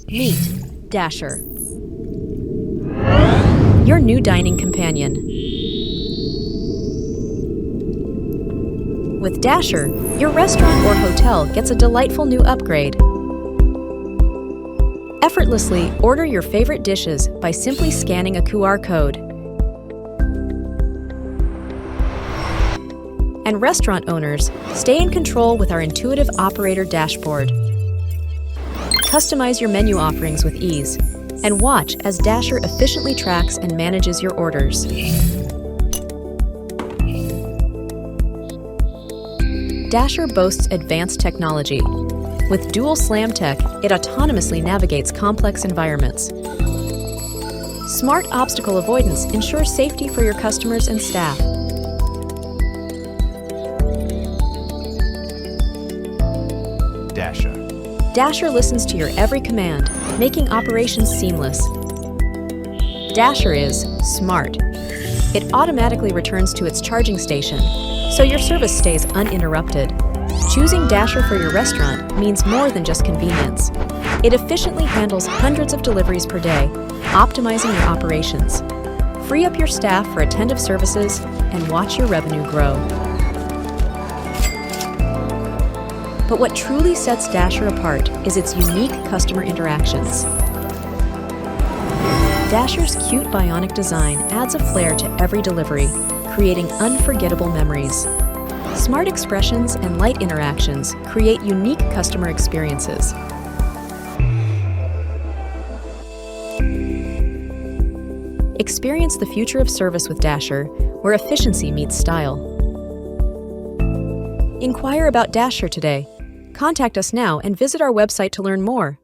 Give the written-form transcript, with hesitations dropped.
Meet Dasher, your new dining companion. With Dasher, your restaurant or hotel gets a delightful new upgrade. Effortlessly order your favorite dishes by simply scanning a QR code. And restaurant owners stay in control with our intuitive operator dashboard. Customize your menu offerings with ease and watch as Dasher efficiently tracks and manages your orders. Dasher boasts advanced technology. With dual slam tech, it autonomously navigates complex environments. Smart obstacle avoidance ensures safety for your customers and staff. Dasher listens to your every command, making operations seamless. Dasher is smart. It automatically returns to its charging station, so your service stays uninterrupted. Choosing Dasher for your restaurant means more than just convenience. It efficiently handles hundreds of deliveries per day, optimizing your operations. Free up your staff for attentive services and watch your revenue grow. But what truly sets Dasher apart is its unique customer interactions. Dasher's cute bionic design adds a flair to every delivery, creating unforgettable memories. Smart expressions and light interactions create unique customer experiences. Experience the future of service with Dasher, where efficiency meets style. Inquire about Dasher today. Contact us now and visit our website to learn more.